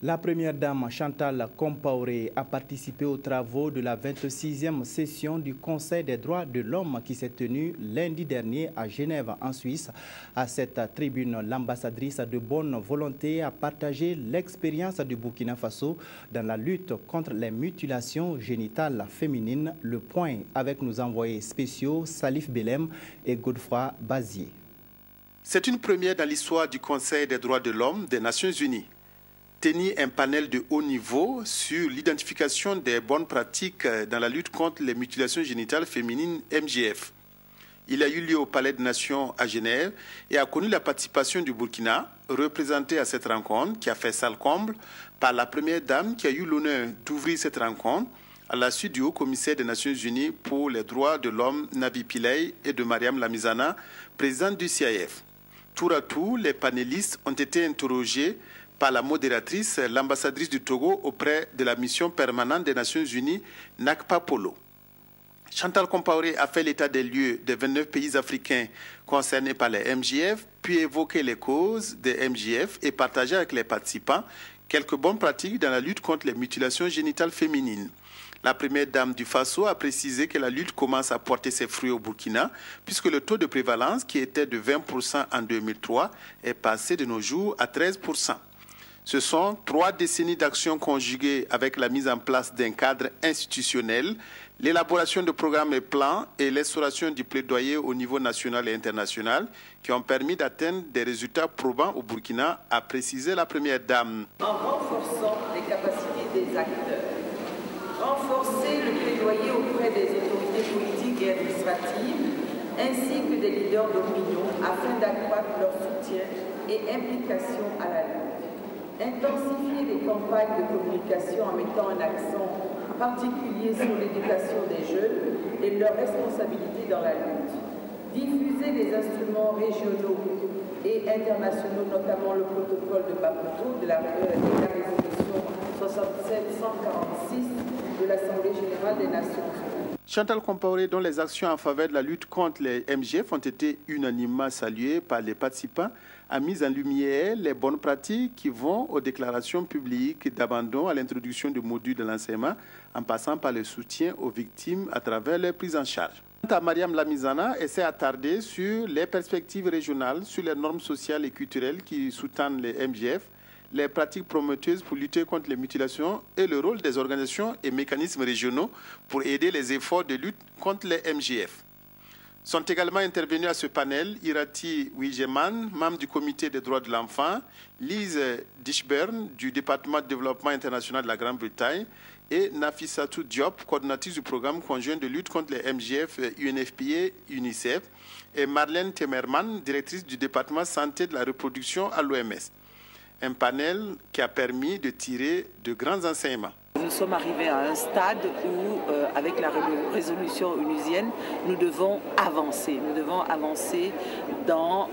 La première dame Chantal Compaoré a participé aux travaux de la 26e session du Conseil des droits de l'homme qui s'est tenue lundi dernier à Genève en Suisse. À cette tribune, l'ambassadrice de bonne volonté a partagé l'expérience du Burkina Faso dans la lutte contre les mutilations génitales féminines. Le point avec nos envoyés spéciaux Salif Belem et Godefroy Bazier. C'est une première dans l'histoire du Conseil des droits de l'homme des Nations Unies. Tenir un panel de haut niveau sur l'identification des bonnes pratiques dans la lutte contre les mutilations génitales féminines MGF. Il a eu lieu au Palais des Nations à Genève et a connu la participation du Burkina, représenté à cette rencontre qui a fait salle comble par la première dame qui a eu l'honneur d'ouvrir cette rencontre à la suite du haut-commissaire des Nations Unies pour les droits de l'homme Navi Pillay et de Mariam Lamizana, présidente du CIF. Tour à tour, les panélistes ont été interrogés par la modératrice, l'ambassadrice du Togo auprès de la mission permanente des Nations Unies, Nakpa Polo. Chantal Compaoré a fait l'état des lieux des 29 pays africains concernés par les MJF, puis évoqué les causes des MJF et partagé avec les participants quelques bonnes pratiques dans la lutte contre les mutilations génitales féminines. La première dame du Faso a précisé que la lutte commence à porter ses fruits au Burkina, puisque le taux de prévalence, qui était de 20% en 2003, est passé de nos jours à 13%. Ce sont 3 décennies d'action conjuguées avec la mise en place d'un cadre institutionnel, l'élaboration de programmes et plans et l'instauration du plaidoyer au niveau national et international qui ont permis d'atteindre des résultats probants au Burkina, a précisé la première dame. En renforçant les capacités des acteurs, renforcer le plaidoyer auprès des autorités politiques et administratives ainsi que des leaders d'opinion afin d'accroître leur soutien et implication à la lutte. Intensifier les campagnes de communication en mettant un accent particulier sur l'éducation des jeunes et leur responsabilité dans la lutte. Diffuser les instruments régionaux et internationaux, notamment le protocole de Maputo de la résolution 67-146 de l'Assemblée générale des Nations Unies. Chantal Compaoré, dont les actions en faveur de la lutte contre les MGF ont été unanimement saluées par les participants, a mis en lumière les bonnes pratiques qui vont aux déclarations publiques d'abandon à l'introduction du module de l'enseignement, en passant par le soutien aux victimes à travers leur prise en charge. Quant à Mariam Lamizana, elle s'est attardée sur les perspectives régionales, sur les normes sociales et culturelles qui sous-tendent les MGF, les pratiques prometteuses pour lutter contre les mutilations et le rôle des organisations et mécanismes régionaux pour aider les efforts de lutte contre les MGF. Sont également intervenus à ce panel Irati Wijeman, membre du comité des droits de l'enfant, Lise Dishburn du département de développement international de la Grande-Bretagne et Nafissatou Diop, coordinatrice du programme conjoint de lutte contre les MGF UNFPA-UNICEF et Marlène Temerman, directrice du département santé de la reproduction à l'OMS. Un panel qui a permis de tirer de grands enseignements. Nous sommes arrivés à un stade où, avec la résolution onusienne, nous devons avancer. Nous devons avancer dans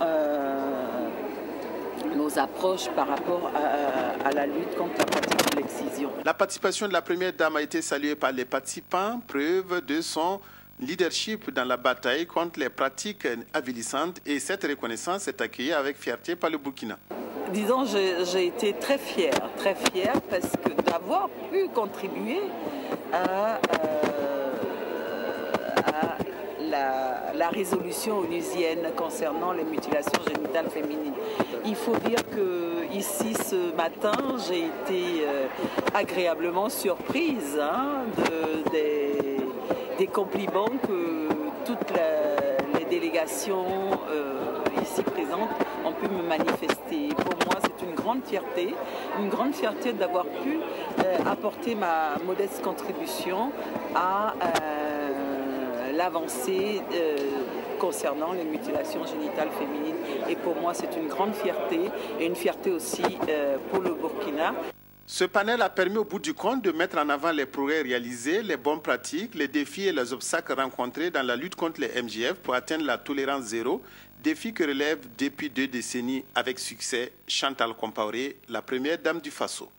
nos approches par rapport à la lutte contre la pratique de l'excision. La participation de la première dame a été saluée par les participants, preuve de son leadership dans la bataille contre les pratiques avilissantes, et cette reconnaissance est accueillie avec fierté par le Burkina. Disons, j'ai été très fière parce que d'avoir pu contribuer à la résolution onusienne concernant les mutilations génitales féminines. Il faut dire que ici ce matin, j'ai été agréablement surprise des compliments que toutes les délégations ici présentes ont pu me manifester. Pour moi, c'est une grande fierté d'avoir pu apporter ma modeste contribution à l'avancée concernant les mutilations génitales féminines. Et pour moi, c'est une grande fierté et une fierté aussi pour le Burkina. Ce panel a permis au bout du compte de mettre en avant les progrès réalisés, les bonnes pratiques, les défis et les obstacles rencontrés dans la lutte contre les MGF pour atteindre la tolérance zéro, défi que relève depuis 2 décennies avec succès Chantal Compaoré, la première dame du Faso.